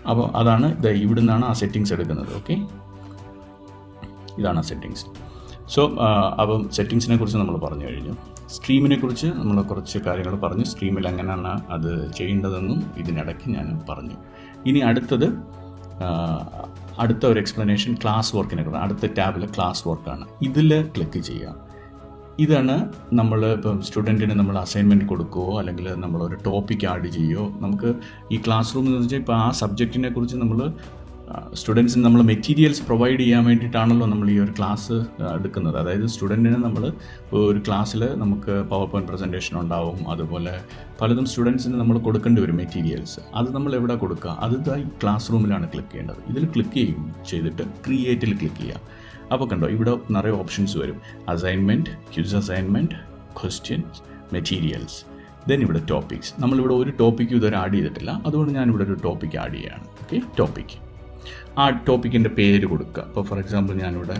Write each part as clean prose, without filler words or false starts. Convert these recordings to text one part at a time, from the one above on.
അപ്പോൾ അതാണ് ഇവിടെ നിന്നാണ് ആ സെറ്റിങ്സ് എടുക്കുന്നത്. ഓക്കെ, ഇതാണ് ആ സെറ്റിങ്സ്. സോ അപ്പം സെറ്റിങ്സിനെ കുറിച്ച് നമ്മൾ പറഞ്ഞു കഴിഞ്ഞു. സ്ട്രീമിനെ കുറിച്ച് നമ്മൾ കുറച്ച് കാര്യങ്ങൾ പറഞ്ഞു. സ്ട്രീമിൽ എങ്ങനെയാണ് അത് ചെയ്യേണ്ടതെന്നും ഇതിനിടയ്ക്ക് ഞാൻ പറഞ്ഞു. ഇനി അടുത്ത ഒരു എക്സ്പ്ലനേഷൻ ക്ലാസ് വർക്കിനെ കുറിച്ച്. അടുത്ത ടാബിൽ ക്ലാസ് വർക്കാണ്. ഇതിൽ ക്ലിക്ക് ചെയ്യുക. ഇതാണ് നമ്മൾ ഇപ്പം സ്റ്റുഡൻറ്റിന് നമ്മൾ അസൈൻമെൻറ്റ് കൊടുക്കുകയോ അല്ലെങ്കിൽ നമ്മളൊരു ടോപ്പിക്ക് ആഡ് ചെയ്യുകയോ, നമുക്ക് ഈ ക്ലാസ് റൂം എന്ന് വെച്ചാൽ ഇപ്പോൾ ആ സബ്ജക്റ്റിനെ കുറിച്ച് നമ്മൾ സ്റ്റുഡൻസിന് നമ്മൾ മെറ്റീരിയൽസ് പ്രൊവൈഡ് ചെയ്യാൻ വേണ്ടിയിട്ടാണല്ലോ നമ്മൾ ഈ ഒരു ക്ലാസ് എടുക്കുന്നത്. അതായത് സ്റ്റുഡൻറ്റിന് നമ്മൾ ഒരു ക്ലാസ്സിൽ നമുക്ക് പവർ പോയിൻറ്റ് പ്രസൻറ്റേഷൻ ഉണ്ടാവും, അതുപോലെ പലതും സ്റ്റുഡൻസിന് നമ്മൾ കൊടുക്കേണ്ടി വരും മെറ്റീരിയൽസ്. അത് നമ്മൾ എവിടെ കൊടുക്കുക? അത് ഈ ക്ലാസ് റൂമിലാണ് ക്ലിക്ക് ചെയ്യേണ്ടത്. ഇതിൽ ക്ലിക്ക് ചെയ്തിട്ട് ക്രിയേറ്റിൽ ക്ലിക്ക് ചെയ്യുക. അപ്പോൾ കണ്ടോ, ഇവിടെ നിറയെ ഓപ്ഷൻസ് വരും. Assignment, quiz assignment, questions, materials, then ഇവിടെ ടോപ്പിക്സ്. നമ്മളിവിടെ ഒരു ടോപ്പിക്ക് ഇതുവരെ ആഡ് ചെയ്തിട്ടില്ല, അതുകൊണ്ട് ഞാനിവിടെ ഒരു ടോപ്പിക്ക് ആഡ് ചെയ്യുകയാണ്. Okay, topic. ആ ടോപ്പിക്കിൻ്റെ പേര് കൊടുക്കുക. അപ്പോൾ ഫോർ എക്സാമ്പിൾ ഞാനിവിടെ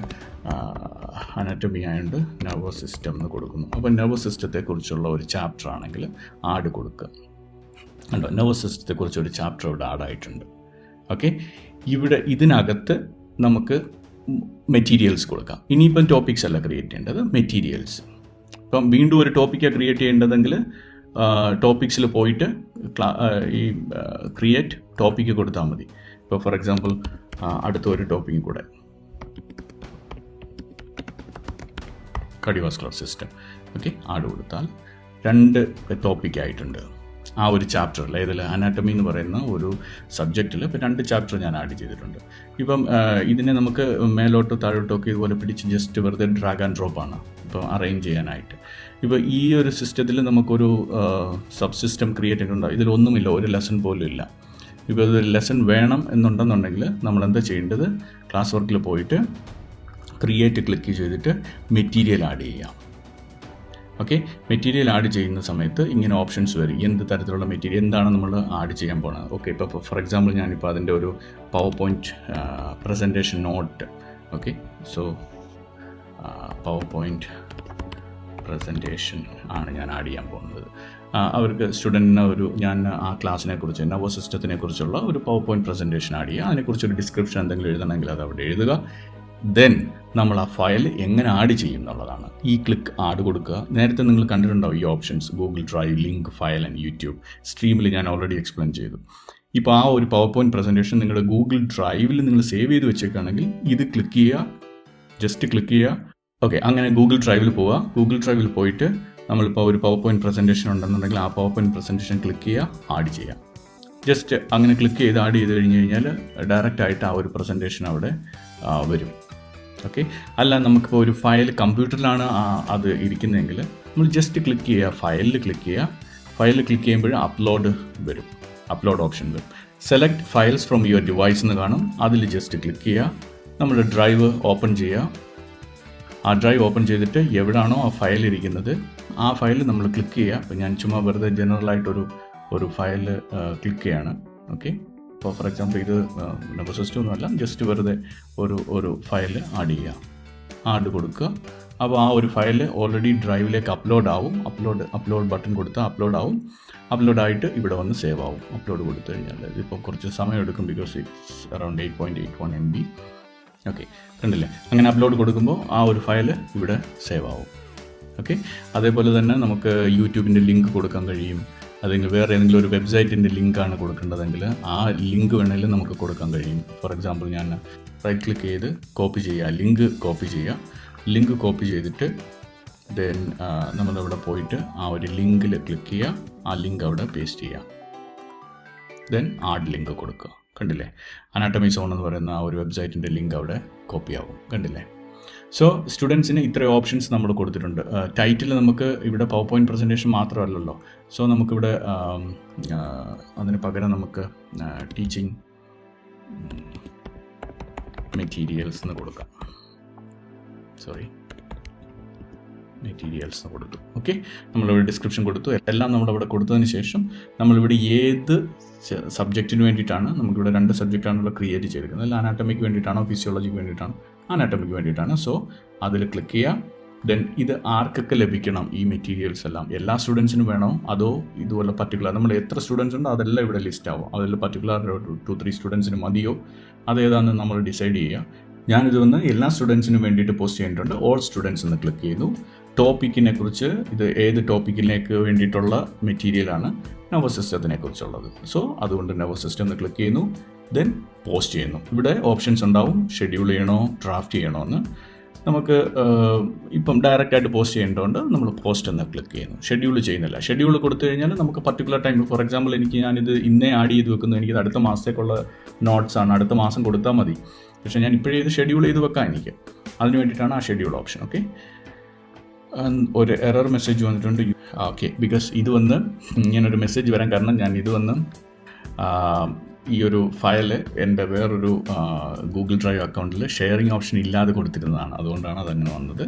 അനാറ്റമി ആയതുകൊണ്ട് നെർവസ് സിസ്റ്റം എന്ന് കൊടുക്കുന്നു. അപ്പോൾ നെർവസ് സിസ്റ്റത്തെക്കുറിച്ചുള്ള ഒരു ചാപ്റ്റർ ആണെങ്കിൽ ആഡ് കൊടുക്കുക. കണ്ടോ, നെർവസ് സിസ്റ്റത്തെക്കുറിച്ച് ഒരു ചാപ്റ്റർ ഇവിടെ ആഡായിട്ടുണ്ട്. ഓക്കെ, ഇവിടെ ഇതിനകത്ത് നമുക്ക് മെറ്റീരിയൽസ് കൊടുക്കാം. ഇനിയിപ്പം ടോപ്പിക്സ് അല്ല ക്രിയേറ്റ് ചെയ്യേണ്ടത്, മെറ്റീരിയൽസ്. ഇപ്പം വീണ്ടും ഒരു ടോപ്പിക്കാണ് ക്രിയേറ്റ് ചെയ്യേണ്ടതെങ്കിൽ ടോപ്പിക്സിൽ പോയിട്ട് ഈ ക്രിയേറ്റ് ടോപ്പിക്ക് കൊടുത്താൽ മതി. ഇപ്പോൾ ഫോർ എക്സാമ്പിൾ അടുത്ത ഒരു ടോപ്പിക്ക് കൂടെ, കാർഡിയോവാസ്കുലർ സിസ്റ്റം. ഓക്കെ, ആഡ് കൊടുത്താൽ 2 ടോപ്പിക്കായിട്ടുണ്ട് ആ ഒരു ചാപ്റ്ററിൽ. ഇതിൽ അനാറ്റമി എന്ന് പറയുന്ന ഒരു സബ്ജക്റ്റിൽ ഇപ്പോൾ 2 ചാപ്റ്റർ ഞാൻ ആഡ് ചെയ്തിട്ടുണ്ട്. ഇപ്പം ഇതിനെ നമുക്ക് മേലോട്ടോ താഴോട്ടൊക്കെ ഇതുപോലെ പിടിച്ച് ജസ്റ്റ് വെറുതെ ഡ്രാഗ് ആൻഡ് ഡ്രോപ്പ് ആണ് ഇപ്പോൾ അറേഞ്ച് ചെയ്യാനായിട്ട്. ഇപ്പോൾ ഈ ഒരു സിസ്റ്റത്തിൽ നമുക്കൊരു സബ് സിസ്റ്റം ക്രിയേറ്റ് ചെയ്തിട്ടുണ്ടാകും. ഇതിലൊന്നുമില്ല, ഒരു ലെസൺ പോലും ഇല്ല. ഇപ്പോൾ ഇത് ലെസൺ വേണം എന്നുണ്ടെന്നുണ്ടെങ്കിൽ നമ്മളെന്താ ചെയ്യേണ്ടത്? ക്ലാസ് വർക്കിൽ പോയിട്ട് ക്രിയേറ്റ് ക്ലിക്ക് ചെയ്തിട്ട് മെറ്റീരിയൽ ആഡ് ചെയ്യാം. ഓക്കെ, മെറ്റീരിയൽ ആഡ് ചെയ്യുന്ന സമയത്ത് ഇങ്ങനെ ഓപ്ഷൻസ് വരും. എന്ത് തരത്തിലുള്ള മെറ്റീരിയൽ, എന്താണ് നമ്മൾ ആഡ് ചെയ്യാൻ പോകുന്നത്. ഓക്കെ, ഇപ്പോൾ ഫോർ എക്സാമ്പിൾ ഞാനിപ്പോൾ അതിൻ്റെ ഒരു power point presentation note. Okay, so power point presentation ആണ് ഞാൻ ആഡ് ചെയ്യാൻ പോകുന്നത്. അവർക്ക് സ്റ്റുഡൻറ്റിന് ഞാൻ ആ ക്ലാസ്സിനെ കുറിച്ച്, നെർവസ് സിസ്റ്റത്തിനെ കുറിച്ചുള്ള ഒരു പവർ പോയിൻറ്റ് പ്രസൻറ്റേഷൻ ആഡ് ചെയ്യുക. അതിനെക്കുറിച്ചൊരു ഡിസ്ക്രിപ്ഷൻ എന്തെങ്കിലും എഴുതണമെങ്കിൽ അത് അവിടെ എഴുതുക. ദെൻ നമ്മൾ ആ ഫയൽ എങ്ങനെ ആഡ് ചെയ്യും എന്നുള്ളതാണ്. ഈ ക്ലിക്ക് ആഡ് കൊടുക്കുക. നേരത്തെ നിങ്ങൾ കണ്ടിട്ടുണ്ടാവും ഈ options, Google drive, link, file and YouTube. സ്ട്രീമിൽ ഞാൻ ഓൾറെഡി എക്സ്പ്ലെയിൻ ചെയ്തു. ഇപ്പോൾ ആ ഒരു പവർ പോയിൻറ്റ് പ്രസൻറ്റേഷൻ നിങ്ങളുടെ ഗൂഗിൾ ഡ്രൈവിൽ നിങ്ങൾ സേവ് ചെയ്ത് വെച്ചേക്കുകയാണെങ്കിൽ ഇത് ക്ലിക്ക് ചെയ്യുക, ജസ്റ്റ് ക്ലിക്ക് ചെയ്യുക. ഓക്കെ, അങ്ങനെ ഗൂഗിൾ ഡ്രൈവിൽ പോവുക. ഗൂഗിൾ ഡ്രൈവിൽ പോയിട്ട് നമ്മളിപ്പോൾ ഒരു പവർ പോയിൻറ്റ് പ്രസൻറ്റേഷൻ ഉണ്ടെന്നുണ്ടെങ്കിൽ ആ പവർ പോയിൻറ്റ് പ്രസൻറ്റേഷൻ ക്ലിക്ക് ചെയ്യുക, ആഡ് ചെയ്യുക. ജസ്റ്റ് അങ്ങനെ ക്ലിക്ക് ചെയ്ത് ആഡ് ചെയ്ത് കഴിഞ്ഞ് കഴിഞ്ഞാൽ ഡയറക്റ്റായിട്ട് ആ ഒരു പ്രസൻറ്റേഷൻ അവിടെ വരും. ഓക്കെ, അല്ല നമുക്കിപ്പോൾ ഒരു ഫയൽ കമ്പ്യൂട്ടറിലാണ് അത് ഇരിക്കുന്നതെങ്കിൽ നമ്മൾ ജസ്റ്റ് ക്ലിക്ക് ചെയ്യുക, ഫയലിൽ ക്ലിക്ക് ചെയ്യുക. ഫയലിൽ ക്ലിക്ക് ചെയ്യുമ്പോൾ അപ്ലോഡ് വരും, അപ്ലോഡ് ഓപ്ഷൻ വരും. Select files from your device എന്ന് കാണും. അതിൽ ജസ്റ്റ് ക്ലിക്ക് ചെയ്യുക. നമ്മുടെ ഡ്രൈവ് ഓപ്പൺ ചെയ്യുക. ആ ഡ്രൈവ് ഓപ്പൺ ചെയ്തിട്ട് എവിടാണോ ആ ഫയൽ ഇരിക്കുന്നത് ആ ഫയൽ നമ്മൾ ക്ലിക്ക് ചെയ്യുക. അപ്പോൾ ഞാൻ ചുമ്മാ വെറുതെ ജനറലായിട്ടൊരു ഫയൽ ക്ലിക്ക് ചെയ്യാണ്. ഓക്കെ, ഇപ്പോൾ ഫോർ എക്സാമ്പിൾ ഇത് നെർവസ് സിസ്റ്റം ഒന്നുമല്ല, ജസ്റ്റ് വെറുതെ ഒരു ഫയൽ ആഡ് ചെയ്യുക, ആഡ് കൊടുക്കുക. അപ്പോൾ ആ ഒരു ഫയൽ ഓൾറെഡി ഡ്രൈവിലേക്ക് അപ്ലോഡ് ആവും. അപ്ലോഡ് ബട്ടൺ കൊടുത്താൽ അപ്ലോഡ് ആവും. അപ്ലോഡായിട്ട് ഇവിടെ വന്ന് സേവ് ആവും. അപ്ലോഡ് കൊടുത്തു കഴിഞ്ഞാൽ ഇതിപ്പോൾ കുറച്ച് സമയം എടുക്കും, because it's around 8.81 MB. Okay, കണ്ടില്ലേ? അങ്ങനെ അപ്ലോഡ് കൊടുക്കുമ്പോൾ ആ ഒരു ഫയൽ ഇവിടെ സേവ് ആവും. ഓക്കെ, അതേപോലെ തന്നെ നമുക്ക് യൂട്യൂബിൻ്റെ ലിങ്ക് കൊടുക്കാൻ കഴിയും. അല്ലെങ്കിൽ വേറെ ഏതെങ്കിലും ഒരു വെബ്സൈറ്റിൻ്റെ ലിങ്കാണ് കൊടുക്കേണ്ടതെങ്കിൽ ആ ലിങ്ക് വേണമെങ്കിലും നമുക്ക് കൊടുക്കാൻ കഴിയും. ഫോർ എക്സാമ്പിൾ ഞാൻ റൈറ്റ് ക്ലിക്ക് ചെയ്ത് കോപ്പി ചെയ്യുക, ലിങ്ക് കോപ്പി ചെയ്യുക. ലിങ്ക് കോപ്പി ചെയ്തിട്ട് ദെൻ നമ്മളവിടെ പോയിട്ട് ആ ഒരു ലിങ്കിൽ ക്ലിക്ക് ചെയ്യുക, ആ ലിങ്ക് അവിടെ പേസ്റ്റ് ചെയ്യുക. ദെൻ ആഡ് ലിങ്ക് കൊടുക്കുക. കണ്ടില്ലേ? അനാട്ടമി സോൺ എന്ന് പറയുന്ന ആ ഒരു വെബ്സൈറ്റിൻ്റെ ലിങ്ക് അവിടെ കോപ്പി ആവും. കണ്ടില്ലേ? സോ സ്റ്റുഡൻസിന് ഇത്രയും ഓപ്ഷൻസ് നമ്മൾ കൊടുത്തിട്ടുണ്ട്. ടൈറ്റിൽ നമുക്ക് ഇവിടെ പവർ പോയിൻറ്റ് പ്രസൻറ്റേഷൻ മാത്രമല്ലല്ലോ. സോ നമുക്കിവിടെ അതിന് പകരം നമുക്ക് ടീച്ചിങ് മെറ്റീരിയൽസ് എന്ന് കൊടുക്കാം. മെറ്റീരിയൽസ് കൊടുത്തു. ഓക്കെ, നമ്മളിവിടെ ഡിസ്ക്രിപ്ഷൻ കൊടുത്തു. എല്ലാം നമ്മളവിടെ കൊടുത്തതിന് ശേഷം നമ്മളിവിടെ ഏത് സബ്ജക്റ്റിന് വേണ്ടിയിട്ടാണ്, നമുക്കിവിടെ 2 സബ്ജക്റ്റാണല്ലോ ക്രിയേറ്റ് ചെയ്തിരിക്കുന്നത്. അല്ല അനാട്ടമിക്ക് വേണ്ടിയിട്ടാണോ ഫിസിയോളജിക്ക് വേണ്ടിയിട്ടാണോ? അനാട്ടമിക്ക് വേണ്ടിയിട്ടാണ്. സോ അതിൽ ക്ലിക്ക് ചെയ്യുക. ദെൻ ഇത് ആർക്കൊക്കെ ലഭിക്കണം ഈ മെറ്റീരിയൽസ് എല്ലാം? എല്ലാ സ്റ്റുഡൻസിനും വേണോ അതോ ഇതുപോലെ പർട്ടിക്കുലർ നമ്മൾ എത്ര സ്റ്റുഡൻസ് ഉണ്ടോ അതെല്ലാം ഇവിടെ ലിസ്റ്റ് ആവും? അതിൽ പർട്ടിക്കുലർ 2-3 സ്റ്റുഡൻസിന് മതിയോ അതേതാണെന്ന് നമ്മൾ ഡിസൈഡ് ചെയ്യുക. ഞാനിത് വന്ന് എല്ലാ സ്റ്റുഡൻസിനും വേണ്ടിയിട്ട് പോസ്റ്റ് ചെയ്തിട്ടുണ്ട്. ഓൾ സ്റ്റുഡൻസ് എന്ന് ക്ലിക്ക് ചെയ്യുന്നു. ടോപ്പിക്കിനെ കുറിച്ച് ഇത് ഏത് ടോപ്പിക്കിലേക്ക് വേണ്ടിയിട്ടുള്ള മെറ്റീരിയലാണ്? നെർവസ് സിസ്റ്റത്തിനെ കുറിച്ചുള്ളത്. സോ അതുകൊണ്ട് നെർവസ് സിസ്റ്റം എന്ന് ക്ലിക്ക് ചെയ്യുന്നു. ദെൻ പോസ്റ്റ് ചെയ്യുന്നു. ഇവിടെ ഓപ്ഷൻസ് ഉണ്ടാവും, ഷെഡ്യൂൾ ചെയ്യണോ ഡ്രാഫ്റ്റ് ചെയ്യണോ എന്ന്. നമുക്ക് ഇപ്പം ഡയറക്റ്റായിട്ട് പോസ്റ്റ് ചെയ്യേണ്ടതുകൊണ്ട് നമ്മൾ പോസ്റ്റ് എന്ന് ക്ലിക്ക് ചെയ്യുന്നു. ഷെഡ്യൂൾ ചെയ്യുന്നില്ല. ഷെഡ്യൂൾ കൊടുത്തു കഴിഞ്ഞാൽ നമുക്ക് പർട്ടിക്കുലർ ടൈം, ഫോർ എക്സാമ്പിൾ ഞാനിത് ഇന്നേ ആഡ് ചെയ്ത് വെക്കുന്നു, എനിക്കിത് അടുത്ത മാസത്തേക്കുള്ള നോട്ട്സാണ്, അടുത്ത മാസം കൊടുത്താൽ മതി. പക്ഷേ ഞാൻ ഇപ്പോഴേ ഇത് ഷെഡ്യൂൾ ചെയ്ത് വെക്കാം എനിക്ക്. അതിന് വേണ്ടിയിട്ടാണ് ആ ഷെഡ്യൂൾ ഓപ്ഷൻ. ഓക്കെ, ഒരു എറർ മെസ്സേജ് വന്നിട്ടുണ്ട്. ഓക്കെ, ബിക്കോസ് ഇത് വന്ന് ഇങ്ങനൊരു മെസ്സേജ് വരാൻ കാരണം ഞാൻ ഇത് വന്ന് ഈ ഒരു ഫയൽ എൻ്റെ വേറൊരു ഗൂഗിൾ ഡ്രൈവ് അക്കൗണ്ടിൽ ഷെയറിങ് ഓപ്ഷൻ ഇല്ലാതെ കൊടുത്തിരുന്നതാണ്. അതുകൊണ്ടാണ് അതങ്ങനെ വന്നത്.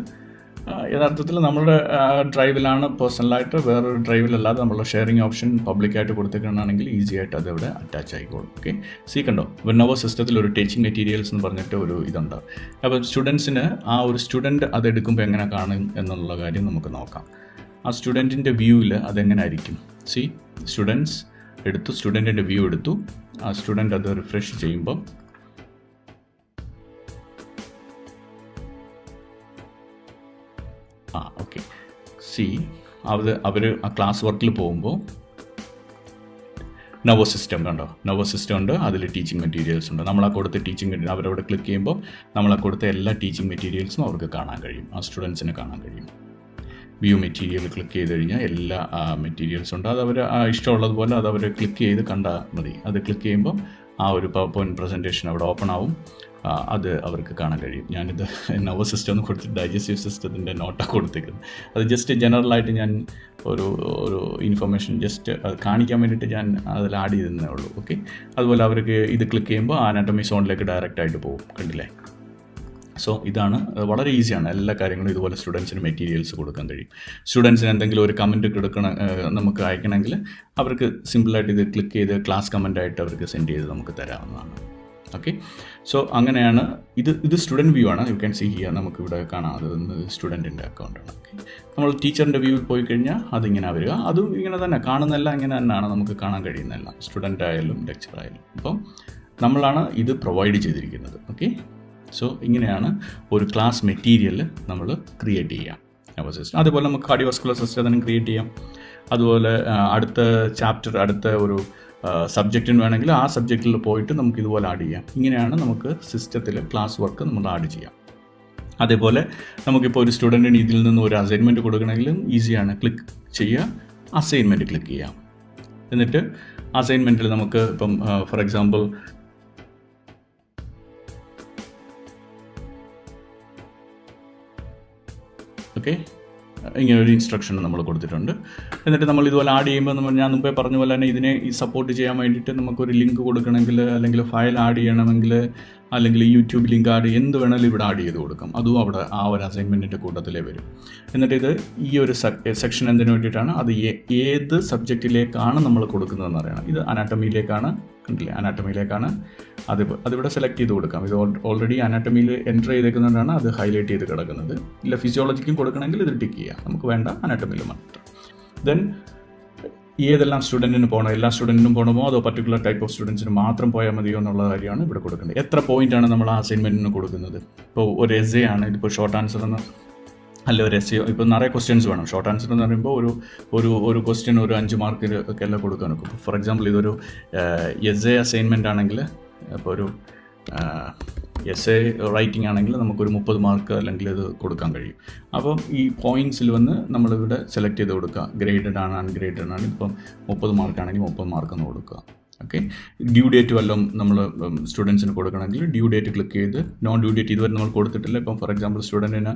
യഥാർത്ഥത്തിൽ നമ്മുടെ ഡ്രൈവിലാണ് പേഴ്സണലായിട്ട്, വേറൊരു ഡ്രൈവിലല്ലാതെ നമ്മൾ ഷെയറിങ് ഓപ്ഷൻ പബ്ലിക്കായിട്ട് കൊടുത്തിട്ടുണ്ടെങ്കിൽ ഈസി ആയിട്ട് അതവിടെ അറ്റാച്ച് ആയിക്കോളും. ഓക്കെ, കണ്ടോ, നെർവസ് സിസ്റ്റത്തിൽ ഒരു ടീച്ചിങ് മെറ്റീരിയൽസ് എന്ന് പറഞ്ഞിട്ട് ഒരു ഇതുണ്ട്. അപ്പോൾ സ്റ്റുഡൻസിന് ആ ഒരു സ്റ്റുഡൻറ്റ് അതെടുക്കുമ്പോൾ എങ്ങനെ കാണും എന്നുള്ള കാര്യം നമുക്ക് നോക്കാം. ആ സ്റ്റുഡൻറ്റിൻ്റെ വ്യൂവിൽ അതെങ്ങനെ ആയിരിക്കും? സ്റ്റുഡൻസ് എടുത്തു, സ്റ്റുഡൻറ്റിൻ്റെ വ്യൂ എടുത്തു. ആ സ്റ്റുഡൻറ്റ് അത് റിഫ്രഷ് ചെയ്യുമ്പം ഓക്കെ, അവർ ആ ക്ലാസ് വർക്കിൽ പോകുമ്പോൾ നെർവസ് സിസ്റ്റം കണ്ടോ, നെർവസ് സിസ്റ്റം ഉണ്ട്, അതിൽ ടീച്ചിങ് മെറ്റീരിയൽസ് ഉണ്ട്. നമ്മളാ കൊടുത്ത ടീച്ചിങ് മെറ്റീരിയൽ അവരവിടെ ക്ലിക്ക് ചെയ്യുമ്പോൾ നമ്മളാ കൊടുത്ത എല്ലാ ടീച്ചിങ് മെറ്റീരിയൽസും അവർക്ക് കാണാൻ കഴിയും, ആ സ്റ്റുഡൻസിന് കാണാൻ കഴിയും. വ്യൂ മെറ്റീരിയൽ ക്ലിക്ക് ചെയ്ത് കഴിഞ്ഞാൽ എല്ലാ മെറ്റീരിയൽസും ഉണ്ട്. അത് അവർ ഇഷ്ടമുള്ളതുപോലെ അത് അവർ ക്ലിക്ക് ചെയ്ത് കണ്ടാൽ മതി. അത് ക്ലിക്ക് ചെയ്യുമ്പോൾ ആ ഒരു പവർ പോയിൻറ്റ് പ്രസൻറ്റേഷൻ അവിടെ ഓപ്പൺ ആവും. അത് അവർക്ക് കാണാൻ കഴിയും. ഞാനിത് നെർവസ് സിസ്റ്റം എന്ന് കൊടുത്തിട്ട് ഡൈജസ്റ്റീവ് സിസ്റ്റത്തിൻ്റെ നോട്ടാണ് കൊടുത്തേക്കുന്നത്. അത് ജസ്റ്റ് ജനറലായിട്ട് ഞാൻ ഒരു ഇൻഫർമേഷൻ ജസ്റ്റ് കാണിക്കാൻ വേണ്ടിയിട്ട് ഞാൻ അതിൽ ആഡ് ചെയ്തതേ ഉള്ളൂ. ഓക്കെ, അതുപോലെ അവർക്ക് ഇത് ക്ലിക്ക് ചെയ്യുമ്പോൾ അനാട്ടമി സോണിലേക്ക് ഡയറക്റ്റായിട്ട് പോകും. കണ്ടില്ലേ? സോ ഇതാണ്, വളരെ ഈസിയാണ്. എല്ലാ കാര്യങ്ങളും ഇതുപോലെ സ്റ്റുഡൻസിന് മെറ്റീരിയൽസ് കൊടുക്കാൻ കഴിയും. സ്റ്റുഡൻസിന് എന്തെങ്കിലും ഒരു കമൻറ്റ് നമുക്ക് അയക്കണമെങ്കിൽ അവർക്ക് സിമ്പിളായിട്ട് ഇത് ക്ലിക്ക് ചെയ്ത് ക്ലാസ് കമൻ്റായിട്ട് അവർക്ക് സെൻഡ് ചെയ്ത് നമുക്ക് തരാവുന്നതാണ്. ഓക്കെ, സോ അങ്ങനെയാണ്. ഇത് സ്റ്റുഡൻറ്റ് വ്യൂ ആണ്. യു ക്യാൻ സീ ഹിയർ, നമുക്കിവിടെ കാണാം. അത് സ്റ്റുഡൻറ്റിൻ്റെ അക്കൗണ്ടാണ്. ഓക്കെ, നമ്മൾ ടീച്ചറിൻ്റെ വ്യൂവിൽ പോയി കഴിഞ്ഞാൽ അതിങ്ങനെ വരിക. അതും ഇങ്ങനെ തന്നെ കാണുന്നതെല്ലാം ഇങ്ങനെ തന്നെയാണ് നമുക്ക് കാണാൻ കഴിയുന്നതെല്ലാം, സ്റ്റുഡൻ്റ് ആയാലും ലെക്ചർ ആയാലും. അപ്പം നമ്മളാണ് ഇത് പ്രൊവൈഡ് ചെയ്തിരിക്കുന്നത്. ഓക്കെ, സോ ഇങ്ങനെയാണ് ഒരു ക്ലാസ് മെറ്റീരിയൽ നമ്മൾ ക്രിയേറ്റ് ചെയ്യാം നെർവസ് സിസ്റ്റം. അതുപോലെ നമുക്ക് കാർഡിയോവാസ്കുലർ സിസ്റ്റത്തിനും ക്രിയേറ്റ് ചെയ്യാം. അതുപോലെ അടുത്ത ചാപ്റ്റർ, അടുത്ത ഒരു സബ്ജക്റ്റിന് വേണമെങ്കിൽ ആ സബ്ജക്റ്റിൽ പോയിട്ട് നമുക്ക് ഇതുപോലെ ആഡ് ചെയ്യാം. ഇങ്ങനെയാണ് നമുക്ക് സിസ്റ്റത്തിൽ ക്ലാസ് വർക്ക് നമ്മൾ ആഡ് ചെയ്യാം. അതേപോലെ നമുക്കിപ്പോൾ ഒരു സ്റ്റുഡൻറ്റിന് ഇതിൽ നിന്ന് ഒരു അസൈൻമെൻറ്റ് കൊടുക്കണമെങ്കിലും ഈസിയാണ്. ക്ലിക്ക് ചെയ്യുക, അസൈൻമെൻറ്റ് ക്ലിക്ക് ചെയ്യാം. എന്നിട്ട് അസൈൻമെൻറ്റിൽ നമുക്ക് ഇപ്പം ഫോർ എക്സാമ്പിൾ ഓക്കെ, ഇങ്ങനെ ഒരു ഇൻസ്ട്രക്ഷൻ നമ്മൾ കൊടുത്തിട്ടുണ്ട്. എന്നിട്ട് നമ്മൾ ഇതുപോലെ ആഡ് ചെയ്യുമ്പോൾ ഞാൻ മുമ്പേ പറഞ്ഞ പോലെ തന്നെ ഇതിനെ സപ്പോർട്ട് ചെയ്യാൻ വേണ്ടിയിട്ട് നമുക്കൊരു ലിങ്ക് കൊടുക്കണമെങ്കിൽ, അല്ലെങ്കിൽ ഫയൽ ആഡ് ചെയ്യണമെങ്കിൽ, അല്ലെങ്കിൽ യൂട്യൂബ് ലിങ്ക് എന്ത് വേണമെങ്കിലും ഇവിടെ ആഡ് ചെയ്ത് കൊടുക്കാം. അതും അവിടെ ആ ഒരു അസൈൻമെൻറ്റിൻ്റെ കൂട്ടത്തിലേ വരും. എന്നിട്ട് ഈ ഒരു സെക്ഷൻ എന്തിനു വേണ്ടിയിട്ടാണ്, അത് ഏത് സബ്ജക്റ്റിലേക്കാണ് നമ്മൾ കൊടുക്കുന്നതെന്ന് അറിയണം. ഇത് അനാട്ടമിയിലേക്കാണ്, കണ്ടില്ലേ, അനാട്ടമിയിലേക്കാണ്. അതിവിടെ സെലക്ട് ചെയ്ത് കൊടുക്കാം. ഇത് ഓൾറെഡി അനാട്ടമിയിൽ എൻ്റർ ചെയ്തേക്കുന്നതുകൊണ്ടാണ് അത് ഹൈലൈറ്റ് ചെയ്ത് കിടക്കുന്നത്. ഇല്ല ഫിസിയോളജിക്കും കൊടുക്കണമെങ്കിൽ ഇത് ടിക്ക് ചെയ്യാം. നമുക്ക് വേണ്ട അനാട്ടമിയിൽ മാത്രം. ദെൻ ഏതെല്ലാം സ്റ്റുഡൻറ്റിന് പോകണോ, എല്ലാ സ്റ്റുഡൻറ്റിനും പോകണമോ അതോ പർട്ടിക്കുലർ ടൈപ്പ് ഓഫ് സ്റ്റുഡൻസിന് മാത്രം പോയാൽ മതിയോ എന്നുള്ള കാര്യമാണ് ഇവിടെ കൊടുക്കേണ്ടത്. എത്ര പോയിൻ്റാണ് നമ്മൾ ആ അസൈൻമെൻറ്റിന് കൊടുക്കുന്നത്? ഇപ്പോൾ ഒരു എസ്സേ ആണ്, ഇതിപ്പോൾ ഷോർട്ട് ആൻസർ എന്ന് അല്ല ഒരു എസ്സേയോ, ഇപ്പോൾ നിറയെ ക്വസ്റ്റ്യൻസ് വേണം. ഷോർട്ട് ആൻസർ എന്ന് പറയുമ്പോൾ ഒരു ക്വസ്റ്റ്യൻ ഒരു 5 മാർക്ക് ഒക്കെ എല്ലാം കൊടുക്കാൻ നോക്കും. ഫോർ എക്സാമ്പിൾ ഇതൊരു എസ്സേ അസൈൻമെൻ്റ് ആണെങ്കിൽ, അപ്പോൾ ഒരു എസ്സേ റൈറ്റിംഗ് ആണെങ്കിൽ നമുക്കൊരു 30 മാർക്ക് അല്ലെങ്കിൽ ഇത് കൊടുക്കാൻ കഴിയും. അപ്പം ഈ പോയിൻറ്റ്സിൽ വന്ന് നമ്മളിവിടെ സെലക്ട് ചെയ്ത് കൊടുക്കുക. ഗ്രേഡഡ് ആണ്, അൺഗ്രേഡഡ് ആണ്. ഇപ്പം 30 മാർക്കാണെങ്കിൽ 30 മാർക്കെന്ന് കൊടുക്കുക. ഓക്കെ, ഡ്യൂ ഡേറ്റ് വല്ലതും നമ്മൾ സ്റ്റുഡൻസിന് കൊടുക്കണമെങ്കിൽ ഡ്യൂ ഡേറ്റ് ക്ലിക്ക് ചെയ്ത്, നോൺ ഡ്യൂ ഡേറ്റ് ഇതുവരെ നമ്മൾ കൊടുത്തിട്ടില്ല. ഇപ്പം ഫോർ എക്സാമ്പിൾ സ്റ്റുഡൻറ്റിന്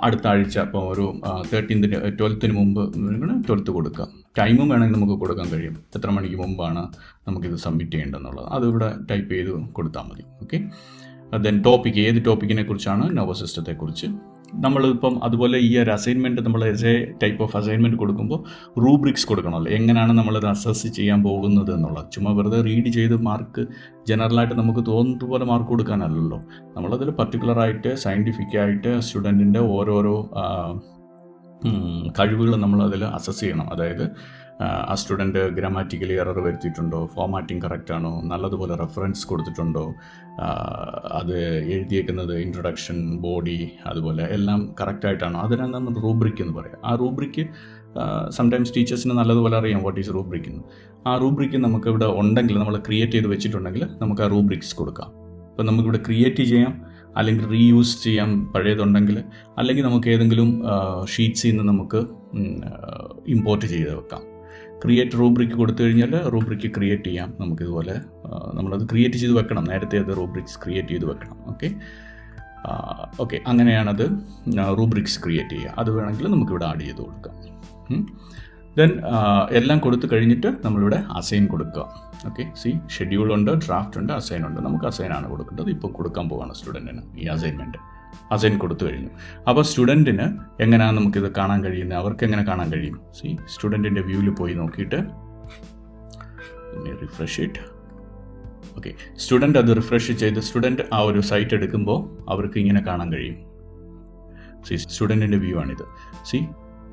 അടുത്ത ആഴ്ച ഇപ്പോൾ ഒരു 12th മുമ്പ് 12th കൊടുക്കുക. ടൈമും വേണമെങ്കിൽ നമുക്ക് കൊടുക്കാൻ കഴിയും, എത്ര മണിക്ക് മുമ്പാണ് നമുക്കിത് സബ്മിറ്റ് ചെയ്യേണ്ടതെന്നുള്ളത്. അതിവിടെ ടൈപ്പ് ചെയ്ത് കൊടുത്താൽ മതി. ഓക്കെ, ദെൻ ടോപ്പിക്, ഏത് ടോപ്പിക്കിനെ കുറിച്ചാണ്, നെർവസ് സിസ്റ്റത്തെക്കുറിച്ച്. നമ്മളിപ്പം അതുപോലെ ഈ ഒരു അസൈൻമെൻറ്റ് നമ്മൾ S A type of assignment കൊടുക്കുമ്പോൾ റൂബ്രിക്സ് കൊടുക്കണമല്ലോ, എങ്ങനെയാണ് നമ്മളത് അസസ് ചെയ്യാൻ പോകുന്നത് എന്നുള്ളത്. ചുമ്മാ വെറുതെ റീഡ് ചെയ്ത് മാർക്ക് ജനറലായിട്ട് നമുക്ക് തോന്നുന്നത് പോലെ മാർക്ക് കൊടുക്കാനല്ലല്ലോ. നമ്മളതിൽ പർട്ടിക്കുലറായിട്ട് സയൻറ്റിഫിക്കായിട്ട് സ്റ്റുഡൻറ്റിൻ്റെ ഓരോരോ കഴിവുകൾ നമ്മളതിൽ അസസ് ചെയ്യണം. അതായത് ആ സ്റ്റുഡൻറ്റ് ഗ്രാമാറ്റിക്കലി എറർ വരുത്തിയിട്ടുണ്ടോ, ഫോമാറ്റിംഗ് കറക്റ്റാണോ, നല്ലതുപോലെ റെഫറൻസ് കൊടുത്തിട്ടുണ്ടോ, അത് എഴുതിയേക്കുന്നത് ഇൻട്രൊഡക്ഷൻ, ബോഡി, അതുപോലെ എല്ലാം കറക്റ്റായിട്ടാണോ, അതിനാണ് നമ്മൾ റൂബ്രിക് എന്ന് പറയാം. ആ റൂബ്രിക്ക് സംടൈംസ് ടീച്ചേഴ്സിന് നല്ലതുപോലെ അറിയാം വാട്ട് ഈസ് റൂബ്രിക് എന്ന്. ആ റൂബ്രിക്ക് നമുക്കിവിടെ ഉണ്ടെങ്കിൽ, നമ്മൾ ക്രിയേറ്റ് ചെയ്ത് വെച്ചിട്ടുണ്ടെങ്കിൽ നമുക്ക് ആ റൂബ്രിക്സ് കൊടുക്കാം. അപ്പോൾ നമുക്കിവിടെ ക്രിയേറ്റ് ചെയ്യാം, അല്ലെങ്കിൽ റീയൂസ് ചെയ്യാം പഴയതുണ്ടെങ്കിൽ, അല്ലെങ്കിൽ നമുക്ക് ഏതെങ്കിലും ഷീറ്റ്സിൽ നിന്ന് നമുക്ക് ഇമ്പോർട്ട് ചെയ്ത് വെക്കാം. ക്രിയേറ്റ് റൂബ്രിക്ക് കൊടുത്തു കഴിഞ്ഞാൽ റൂബ്രിക്ക് ക്രിയേറ്റ് ചെയ്യാം. നമുക്കിതുപോലെ നമ്മളത് ക്രിയേറ്റ് ചെയ്ത് വെക്കണം, നേരത്തെ അത് റൂബ്രിക്സ് ക്രിയേറ്റ് ചെയ്ത് വെക്കണം. ഓക്കെ, അങ്ങനെയാണത് റൂബ്രിക്സ് ക്രിയേറ്റ് ചെയ്യുക. അത് വേണമെങ്കിൽ നമുക്കിവിടെ ആഡ് ചെയ്ത് കൊടുക്കാം. ദെൻ എല്ലാം കൊടുത്തു കഴിഞ്ഞിട്ട് നമ്മളിവിടെ അസൈൻ കൊടുക്കുക. ഓക്കെ, ഷെഡ്യൂൾ ഉണ്ട്, ഡ്രാഫ്റ്റ് ഉണ്ട്, അസൈൻ ഉണ്ട്. നമുക്ക് അസൈനാണ് കൊടുക്കേണ്ടത്. ഇപ്പോൾ കൊടുക്കാൻ പോവുകയാണ് സ്റ്റുഡൻറ്റിന് ഈ അസൈൻമെൻറ്റ്. അസൈൻ കൊടുത്തു കഴിഞ്ഞു. അപ്പോൾ സ്റ്റുഡൻറ്റിന് എങ്ങനെയാണ് നമുക്കിത് കാണാൻ കഴിയുന്നത്, അവർക്ക് എങ്ങനെ കാണാൻ കഴിയും? സ്റ്റുഡൻറ്റിൻ്റെ വ്യൂവിൽ പോയി നോക്കിയിട്ട് റിഫ്രഷ് ഇറ്റ്. ഓക്കെ, സ്റ്റുഡൻറ്റ് അത് റിഫ്രഷ് ചെയ്ത് സ്റ്റുഡൻറ്റ് ആ ഒരു സൈറ്റ് എടുക്കുമ്പോൾ അവർക്ക് ഇങ്ങനെ കാണാൻ കഴിയും. സ്റ്റുഡൻറ്റിൻ്റെ വ്യൂ ആണിത്.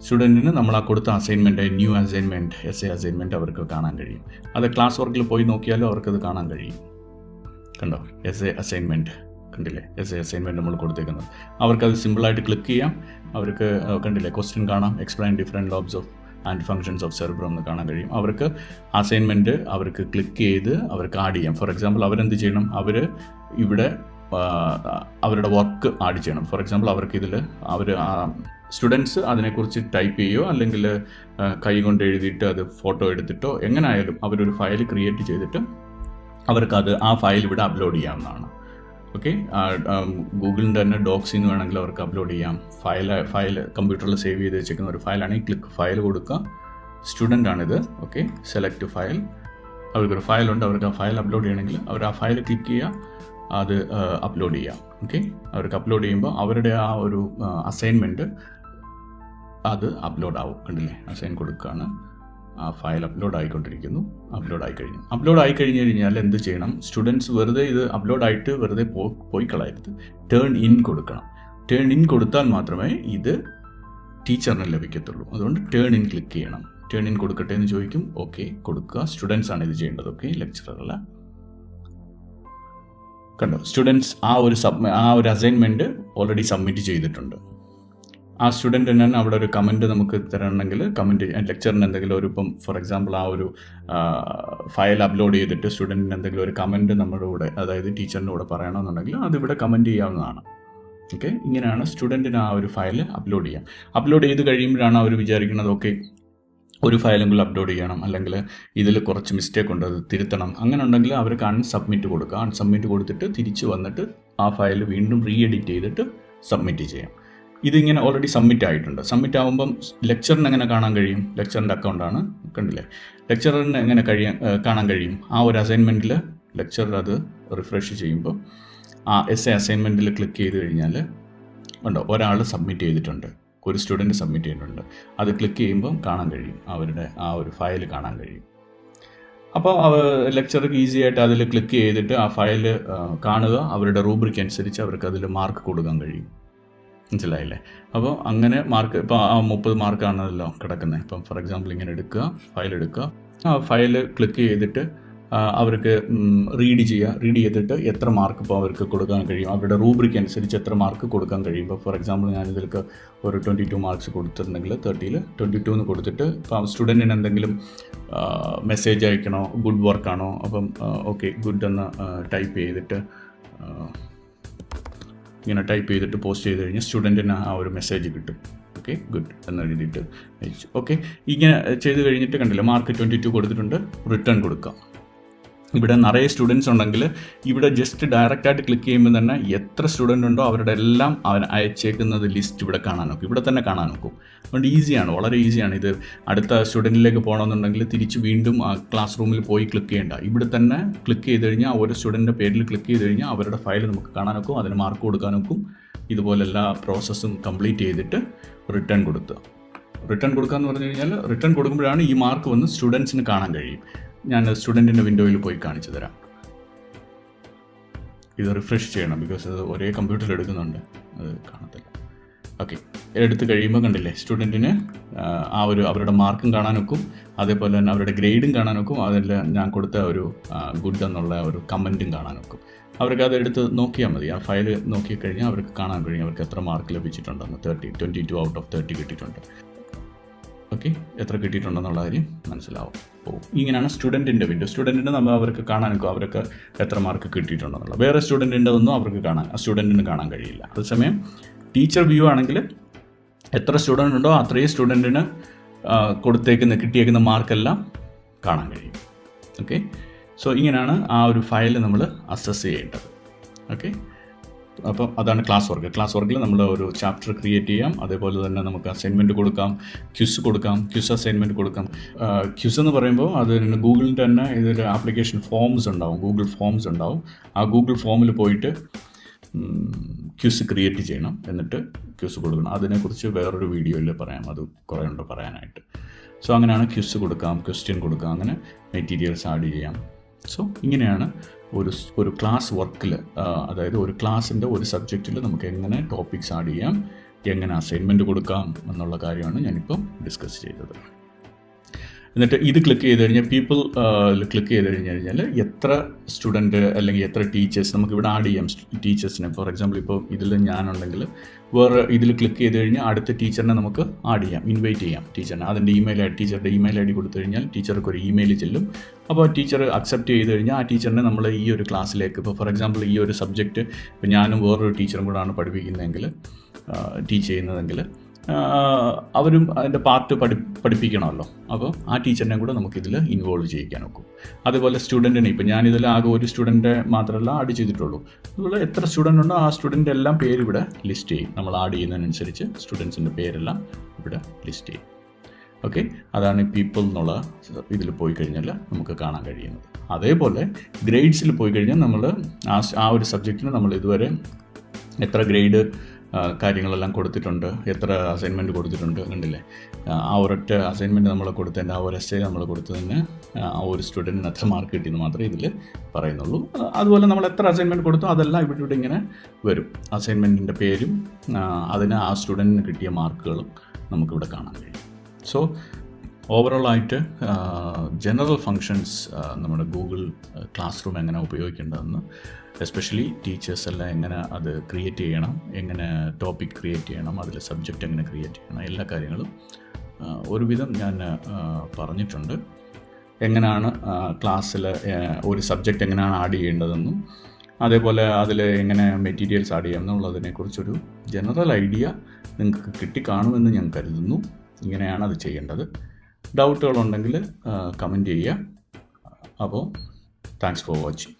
സ്റ്റുഡൻറ്റിന് നമ്മൾ ആ കൊടുത്ത assignment, new assignment, S A assignment അവർക്ക് കാണാൻ കഴിയും. അത് ക്ലാസ് വർക്കിൽ പോയി നോക്കിയാലും അവർക്കത് കാണാൻ കഴിയും. കണ്ടോ, എസ് എ അസൈൻമെൻറ്റ് കണ്ടില്ലേ? എസ് എ അസൈൻമെൻറ്റ് നമ്മൾ കൊടുത്തേക്കുന്നത്. അവർക്കത് സിമ്പിളായിട്ട് ക്ലിക്ക് ചെയ്യാം. അവർക്ക് കണ്ടില്ലേ, ക്വസ്റ്റ്യൻ കാണാം, explain different lobes of and functions of cerebrum എന്ന് കാണാൻ കഴിയും. അവർക്ക് അസൈൻമെൻറ്റ് അവർക്ക് ക്ലിക്ക് ചെയ്ത് അവർക്ക് ആഡ് ചെയ്യാം. ഫോർ എക്സാമ്പിൾ അവരെന്ത് ചെയ്യണം, അവർ ഇവിടെ അവരുടെ വർക്ക് ആഡ് ചെയ്യണം. ഫോർ എക്സാമ്പിൾ അവർക്ക് ഇതിൽ സ്റ്റുഡൻസ് അതിനെക്കുറിച്ച് ടൈപ്പ് ചെയ്യുകയോ അല്ലെങ്കിൽ കൈ കൊണ്ട് എഴുതിയിട്ട് അത് ഫോട്ടോ എടുത്തിട്ടോ എങ്ങനെ ആയാലും അവരൊരു ഫയൽ ക്രിയേറ്റ് ചെയ്തിട്ട് അവർക്കത് ആ ഫയൽ ഇവിടെ അപ്ലോഡ് ചെയ്യാവുന്നതാണ്. ഓക്കെ, ഗൂഗിളിൻ്റെ തന്നെ ഡോക്സിൽ നിന്ന് വേണമെങ്കിൽ അവർക്ക് അപ്ലോഡ് ചെയ്യാം. ഫയൽ കമ്പ്യൂട്ടറിൽ സേവ് ചെയ്ത് വെച്ചിരിക്കുന്ന ഒരു ഫയലാണെങ്കിൽ ക്ലിക്ക് ഫയൽ കൊടുക്കുക. സ്റ്റുഡൻ്റ് ആണിത്. Okay, select file. അവർക്കൊരു ഫയലുണ്ട്, അവർക്ക് ആ ഫയൽ അപ്ലോഡ് ചെയ്യണമെങ്കിൽ അവർ ആ ഫയൽ ക്ലിക്ക് ചെയ്യുക, അത് അപ്ലോഡ് ചെയ്യാം. ഓക്കെ, അവർക്ക് അപ്ലോഡ് ചെയ്യുമ്പോൾ അവരുടെ ആ ഒരു അസൈൻമെൻറ്റ് അത് അപ്ലോഡ് ആവും. കണ്ടില്ലേ, അസൈൻ കൊടുക്കുകയാണ്, ആ ഫയൽ അപ്ലോഡ് ആയിക്കൊണ്ടിരിക്കുന്നു. അപ്ലോഡ് ആയി കഴിഞ്ഞാൽ എന്ത് ചെയ്യണം, സ്റ്റുഡൻസ് വെറുതെ ഇത് അപ്ലോഡായിട്ട് വെറുതെ പോയി കളയരുത്, ടേൺ ഇൻ കൊടുക്കണം. ടേൺ ഇൻ കൊടുത്താൽ മാത്രമേ ഇത് ടീച്ചറിന് ലഭിക്കത്തുള്ളൂ. അതുകൊണ്ട് ടേൺ ഇൻ ക്ലിക്ക് ചെയ്യണം. ടേൺ ഇൻ കൊടുക്കട്ടെ എന്ന് ചോദിക്കും. ഓക്കെ കൊടുക്കുക. സ്റ്റുഡൻസ് ആണ് ഇത് ചെയ്യേണ്ടത്. ഓക്കെ, ലെക്ചറല്ല. കണ്ടോ, സ്റ്റുഡൻസ് ആ ഒരു അസൈൻമെൻറ്റ് ഓൾറെഡി സബ്മിറ്റ് ചെയ്തിട്ടുണ്ട്. ആ സ്റ്റുഡൻറ്റിന് തന്നെ അവിടെ ഒരു കമൻറ്റ് നമുക്ക് തരണമെങ്കിൽ കമൻറ്റ് ലെക്ചറിന് എന്തെങ്കിലും ഒരു, ഇപ്പം ഫോർ എക്സാമ്പിൾ ആ ഒരു ഫയൽ അപ്ലോഡ് ചെയ്തിട്ട് സ്റ്റുഡൻറ്റിന് എന്തെങ്കിലും ഒരു കമൻറ്റ് നമ്മുടെ കൂടെ, അതായത് ടീച്ചറിൻ്റെ കൂടെ പറയണമെന്നുണ്ടെങ്കിൽ അതിവിടെ കമൻറ്റ് ചെയ്യാവുന്നതാണ്. ഓക്കെ, ഇങ്ങനെയാണ് സ്റ്റുഡൻറ്റിന് ആ ഒരു ഫയൽ അപ്ലോഡ് ചെയ്യാം. അപ്ലോഡ് ചെയ്ത് കഴിയുമ്പോഴാണ് അവർ വിചാരിക്കുന്നത് ഓക്കെ ഒരു ഫയലെങ്കിലും അപ്ലോഡ് ചെയ്യണം, അല്ലെങ്കിൽ ഇതിൽ കുറച്ച് മിസ്റ്റേക്ക് ഉണ്ട് അത് തിരുത്തണം. അങ്ങനെ ഉണ്ടെങ്കിൽ അവർക്ക് അൺസബ്മിറ്റ് കൊടുക്കുക. അൺസബ്മിറ്റ് കൊടുത്തിട്ട് തിരിച്ച് വന്നിട്ട് ആ ഫയൽ വീണ്ടും റീ എഡിറ്റ് ചെയ്തിട്ട് സബ്മിറ്റ് ചെയ്യാം. ഇതിങ്ങനെ ഓൾറെഡി സബ്മിറ്റ് ആയിട്ടുണ്ട്. സബ്മിറ്റ് ആകുമ്പം ലെക്ചറിന് എങ്ങനെ കാണാൻ കഴിയും? ലെക്ചറിൻ്റെ അക്കൗണ്ടാണ്, കണ്ടില്ലേ? ലെക്ചറിന് എങ്ങനെ കാണാൻ കഴിയും? ആ ഒരു അസൈൻമെൻറ്റിൽ ലെക്ചർ അത് റിഫ്രഷ് ചെയ്യുമ്പോൾ ആ എസ് എ അസൈൻമെൻറ്റിൽ ക്ലിക്ക് ചെയ്ത് കഴിഞ്ഞാൽ ഉണ്ടോ, ഒരാൾ സബ്മിറ്റ് ചെയ്തിട്ടുണ്ട്, ഒരു സ്റ്റുഡൻറ്റ് സബ്മിറ്റ് ചെയ്തിട്ടുണ്ട്. അത് ക്ലിക്ക് ചെയ്യുമ്പം കാണാൻ കഴിയും, അവരുടെ ആ ഒരു ഫയൽ കാണാൻ കഴിയും. അപ്പോൾ ലെക്ചർക്ക് ഈസി ആയിട്ട് അതിൽ ക്ലിക്ക് ചെയ്തിട്ട് ആ ഫയൽ കാണുക. അവരുടെ റൂബ്രിക് അനുസരിച്ച് അവർക്ക് അതിൽ മാർക്ക് കൊടുക്കാൻ കഴിയും. മനസ്സിലായില്ലേ? അപ്പോൾ അങ്ങനെ മാർക്ക്, ഇപ്പോൾ ആ 30 മാർക്കാണല്ലോ കിടക്കുന്നത്. ഇപ്പം ഫോർ എക്സാമ്പിൾ ഇങ്ങനെ എടുക്കുക, ഫയൽ എടുക്കുക, ആ ഫയൽ ക്ലിക്ക് ചെയ്തിട്ട് അവർക്ക് റീഡ് ചെയ്തിട്ട് എത്ര മാർക്ക് ഇപ്പോൾ അവർക്ക് കൊടുക്കാൻ കഴിയും, അവരുടെ റൂബ്രിക് അനുസരിച്ച് എത്ര മാർക്ക് കൊടുക്കാൻ കഴിയും. ഇപ്പോൾ ഫോർ എക്സാമ്പിൾ ഞാനിതിലേക്ക് ഒരു 22 മാർക്സ് കൊടുത്തിട്ടുണ്ടെങ്കിൽ 30ൽ 22 എന്ന് കൊടുത്തിട്ട് ഇപ്പം സ്റ്റുഡൻറ്റിന് എന്തെങ്കിലും മെസ്സേജ് അയക്കണോ, ഗുഡ് വർക്കാണോ, അപ്പം ഓക്കെ ഗുഡ് എന്ന് ടൈപ്പ് ചെയ്തിട്ട് ഇങ്ങനെ ടൈപ്പ് ചെയ്തിട്ട് പോസ്റ്റ് ചെയ്ത് കഴിഞ്ഞാൽ സ്റ്റുഡൻറ്റിന് ആ ഒരു മെസ്സേജ് കിട്ടും. ഓക്കെ ഗുഡ് എന്ന് എഴുതിയിട്ട് അയച്ചു. ഓക്കെ, ഇങ്ങനെ ചെയ്ത് കഴിഞ്ഞിട്ട് കണ്ടില്ല, മാർക്ക് 22 കൊടുത്തിട്ടുണ്ട്, റിട്ടേൺ കൊടുക്കാം. ഇവിടെ നിറയെ സ്റ്റുഡൻസ് ഉണ്ടെങ്കിൽ ഇവിടെ ജസ്റ്റ് ഡയറക്റ്റായിട്ട് ക്ലിക്ക് ചെയ്യുമ്പോൾ തന്നെ എത്ര സ്റ്റുഡൻ്റ് ഉണ്ടോ അവരുടെ എല്ലാം അവൻ അയച്ചേക്കുന്നത് ലിസ്റ്റ് ഇവിടെ കാണാൻ നോക്കും, ഇവിടെ തന്നെ കാണാൻ നോക്കും. അതുകൊണ്ട് ഈസിയാണ്, വളരെ ഈസിയാണ്. ഇത് അടുത്ത സ്റ്റുഡൻറ്റിലേക്ക് പോകണമെന്നുണ്ടെങ്കിൽ തിരിച്ച് വീണ്ടും ആ ക്ലാസ് റൂമിൽ പോയി ക്ലിക്ക് ചെയ്യേണ്ട, ഇവിടെ തന്നെ ക്ലിക്ക് ചെയ്ത് കഴിഞ്ഞാൽ ഒരു സ്റ്റുഡൻറ്റിൻ്റെ പേരിൽ ക്ലിക്ക് ചെയ്ത് കഴിഞ്ഞാൽ അവരുടെ ഫയൽ നമുക്ക് കാണാൻ നോക്കും, അതിന് മാർക്ക് കൊടുക്കാൻ നോക്കും. ഇതുപോലെ എല്ലാ പ്രോസസ്സും കംപ്ലീറ്റ് ചെയ്തിട്ട് റിട്ടേൺ കൊടുക്കുക. റിട്ടേൺ കൊടുക്കുക എന്ന് പറഞ്ഞു കഴിഞ്ഞാൽ റിട്ടേൺ കൊടുക്കുമ്പോഴാണ് ഈ മാർക്ക് വന്ന് സ്റ്റുഡൻസിന് കാണാൻ കഴിയും. ഞാൻ സ്റ്റുഡൻറ്റിൻ്റെ വിൻഡോയിൽ പോയി കാണിച്ചു തരാം. ഇത് റിഫ്രഷ് ചെയ്യണം, ബിക്കോസ് അത് ഒരേ കമ്പ്യൂട്ടറിൽ എടുക്കുന്നുണ്ട്, അത് കാണത്തില്ല. ഓക്കെ, എടുത്ത് കഴിയുമ്പോൾ കണ്ടില്ലേ, സ്റ്റുഡൻറ്റിന് അവരുടെ മാർക്കും കാണാനൊക്കും, അതേപോലെ തന്നെ അവരുടെ ഗ്രേഡും കാണാനൊക്കും, അതെല്ലാം ഞാൻ കൊടുത്ത ഒരു ഗുഡ് എന്നുള്ള ഒരു കമൻറ്റും കാണാനൊക്കും. അവർക്ക് അത് എടുത്ത് നോക്കിയാൽ മതി. ആ ഫയൽ നോക്കിക്കഴിഞ്ഞാൽ അവർക്ക് കാണാൻ കഴിയും അവർക്ക് എത്ര മാർക്ക് ലഭിച്ചിട്ടുണ്ടെന്ന്. 22 ഔട്ട് ഓഫ് 30 കിട്ടിയിട്ടുണ്ട്. ഓക്കെ, എത്ര കിട്ടിയിട്ടുണ്ടെന്നുള്ള കാര്യം മനസ്സിലാവും. ഇങ്ങനെയാണ് സ്റ്റുഡൻറ്റിൻ്റെ വിൻഡോ. സ്റ്റുഡൻറ്റിന് നമ്മൾ അവർക്ക് കാണാനൊക്കെ അവർക്ക് എത്ര മാർക്ക് കിട്ടിയിട്ടുണ്ടെന്നുള്ള. വേറെ സ്റ്റുഡൻറ്റിൻ്റെ ഒന്നും അവർക്ക് സ്റ്റുഡൻറ്റിന് കാണാൻ കഴിയില്ല. അതേസമയം ടീച്ചർ വ്യൂ ആണെങ്കിൽ എത്ര സ്റ്റുഡൻ്റ് ഉണ്ടോ അത്രയും സ്റ്റുഡൻറ്റിന് കിട്ടിയേക്കുന്ന മാർക്കെല്ലാം കാണാൻ കഴിയും. ഓക്കെ, സോ ഇങ്ങനെയാണ് ആ ഒരു ഫയൽ നമ്മൾ അസസ് ചെയ്യേണ്ടത്. ഓക്കെ, അപ്പം അതാണ് ക്ലാസ് വർക്ക്. ക്ലാസ് വർക്കിൽ നമ്മൾ ഒരു ചാപ്റ്റർ ക്രിയേറ്റ് ചെയ്യാം, അതേപോലെ തന്നെ നമുക്ക് അസൈൻമെൻറ്റ് കൊടുക്കാം, ക്വിസ് അസൈൻമെൻറ്റ് കൊടുക്കാം. ക്വിസ് എന്ന് പറയുമ്പോൾ അതിന് ഗൂഗിളിൻ്റെ തന്നെ ഇതിൽ ആപ്ലിക്കേഷൻ ഫോംസ് ഉണ്ടാവും, ഗൂഗിൾ ഫോംസ് ഉണ്ടാവും. ആ ഗൂഗിൾ ഫോമിൽ പോയിട്ട് ക്വിസ് ക്രിയേറ്റ് ചെയ്യണം, എന്നിട്ട് ക്വിസ് കൊടുക്കണം. അതിനെക്കുറിച്ച് വേറൊരു വീഡിയോയിൽ പറയാം, അത് കുറേ ഉണ്ട് പറയാനായിട്ട്. സോ അങ്ങനെയാണ് ക്വിസ് കൊടുക്കാം, ക്വസ്റ്റ്യൻ കൊടുക്കാം, അങ്ങനെ മെറ്റീരിയൽസ് ആഡ് ചെയ്യാം. സോ ഇങ്ങനെയാണ് ഒരു ക്ലാസ് വർക്കിൽ, അതായത് ഒരു ക്ലാസ്സിൻ്റെ ഒരു സബ്ജക്റ്റിൽ നമുക്ക് എങ്ങനെ ടോപ്പിക്സ് ആഡ് ചെയ്യാം, എങ്ങനെ അസൈൻമെൻറ്റ് കൊടുക്കാം എന്നുള്ള കാര്യമാണ് ഞാനിപ്പം ഡിസ്കസ് ചെയ്തത്. എന്നിട്ട് ഇത് ക്ലിക്ക് ചെയ്ത് കഴിഞ്ഞാൽ ക്ലിക്ക് ചെയ്ത് കഴിഞ്ഞാൽ എത്ര സ്റ്റുഡൻറ്റ് അല്ലെങ്കിൽ എത്ര ടീച്ചേഴ്സ് നമുക്കിവിടെ ആഡ് ചെയ്യാം. ടീച്ചേഴ്സിനെ ഫോർ എക്സാമ്പിൾ ഇപ്പോൾ ഇതിൽ ഞാനുണ്ടെങ്കിൽ വേറെ ഇതിൽ ക്ലിക്ക് ചെയ്ത് കഴിഞ്ഞാൽ അടുത്ത ടീച്ചറിനെ നമുക്ക് ആഡ് ചെയ്യാം, ഇൻവൈറ്റ് ചെയ്യാം ടീച്ചറിനെ. അതിൻ്റെ ടീച്ചറുടെ ഇമെയിൽ ഐ ഡി കൊടുത്തു കഴിഞ്ഞാൽ ടീച്ചർക്ക് ഒരു ഇമെയിൽ ചെല്ലും. അപ്പോൾ ടീച്ചർ അക്സെപ്റ്റ് ചെയ്ത് കഴിഞ്ഞാൽ ആ ടീച്ചറിനെ നമ്മൾ ഈ ഒരു ക്ലാസ്സിലേക്ക്, ഇപ്പോൾ ഫോർ എക്സാമ്പിൾ ഈ ഒരു സബ്ജക്റ്റ് ഇപ്പോൾ ഞാനും വേറൊരു ടീച്ചറും കൂടാണ് പഠിപ്പിക്കുന്നതെങ്കിൽ, ടീച്ച് ചെയ്യുന്നതെങ്കിൽ, അവരും അതിൻ്റെ പാർട്ട് പഠിപ്പിക്കണമല്ലോ. അപ്പോൾ ആ ടീച്ചറിനെ കൂടെ നമുക്കിതിൽ ഇൻവോൾവ് ചെയ്യിക്കാൻ നോക്കും. അതുപോലെ സ്റ്റുഡൻറ്റിനെ, ഇപ്പോൾ ഞാനിതിൽ ആകെ ഒരു സ്റ്റുഡൻറ്റ് മാത്രമല്ല ആഡ് ചെയ്തിട്ടുള്ളൂ. അതുപോലെ എത്ര സ്റ്റുഡൻ്റ് ഉണ്ടോ ആ സ്റ്റുഡൻ്റ് എല്ലാം പേര് ഇവിടെ ലിസ്റ്റ് ചെയ്യും. നമ്മൾ ആഡ് ചെയ്യുന്നതിനനുസരിച്ച് സ്റ്റുഡൻസിൻ്റെ പേരെല്ലാം ഇവിടെ ലിസ്റ്റ് ചെയ്യും. ഓക്കെ, അതാണ് പീപ്പിൾ എന്നുള്ള ഇതിൽ പോയി കഴിഞ്ഞാൽ നമുക്ക് കാണാൻ കഴിയുന്നത്. അതേപോലെ ഗ്രേഡ്സിൽ പോയി കഴിഞ്ഞാൽ നമ്മൾ ആ ഒരു സബ്ജക്റ്റിന് നമ്മൾ ഇതുവരെ എത്ര ഗ്രേഡ് കാര്യങ്ങളെല്ലാം കൊടുത്തിട്ടുണ്ട്, എത്ര അസൈൻമെൻറ്റ് കൊടുത്തിട്ടുണ്ട്, കണ്ടില്ലേ. ആ ഒരൊറ്റ അസൈൻമെൻറ്റ് നമ്മൾ കൊടുത്തതിൻ്റെ ആ ഒരു എസ്സേ നമ്മൾ കൊടുത്തതിന് ആ ഒരു സ്റ്റുഡൻറ്റിന് എത്ര മാർക്ക് കിട്ടിയെന്ന് മാത്രമേ ഇതിൽ പറയുന്നുള്ളൂ. അതുപോലെ നമ്മൾ എത്ര അസൈൻമെൻറ്റ് കൊടുത്തോ അതെല്ലാം ഇവിടെ ഇങ്ങനെ വരും. അസൈൻമെൻറ്റിൻ്റെ പേരും അതിന് ആ സ്റ്റുഡൻറ്റിന് കിട്ടിയ മാർക്കുകളും നമുക്കിവിടെ കാണാൻ കഴിയും. സോ ഓവറോളായിട്ട് ജനറൽ ഫങ്ഷൻസ് നമ്മുടെ ഗൂഗിൾ ക്ലാസ് റൂം എങ്ങനെ ഉപയോഗിക്കേണ്ടതെന്ന്, എസ്പെഷ്യലി ടീച്ചേഴ്സ് എല്ലാം എങ്ങനെ അത് ക്രിയേറ്റ് ചെയ്യണം, എങ്ങനെ ടോപ്പിക് ക്രിയേറ്റ് ചെയ്യണം, അതിൽ സബ്ജക്റ്റ് എങ്ങനെ ക്രിയേറ്റ് ചെയ്യണം, എല്ലാ കാര്യങ്ങളും ഒരുവിധം ഞാൻ പറഞ്ഞിട്ടുണ്ട്. എങ്ങനെയാണ് ക്ലാസ്സിൽ ഒരു സബ്ജക്റ്റ് എങ്ങനെയാണ് ആഡ് ചെയ്യേണ്ടതെന്നും, അതേപോലെ അതിൽ എങ്ങനെ മെറ്റീരിയൽസ് ആഡ് ചെയ്യാം എന്നുള്ളതിനെക്കുറിച്ചൊരു ജനറൽ ഐഡിയ നിങ്ങൾക്ക് കിട്ടിക്കാണുമെന്ന് ഞാൻ കരുതുന്നു. ഇങ്ങനെയാണ് അത് ചെയ്യേണ്ടത്. ഡൗട്ടുകളുണ്ടെങ്കിൽ കമൻറ്റ് ചെയ്യുക. അപ്പോൾ താങ്ക്സ് ഫോർ വാച്ചിങ്.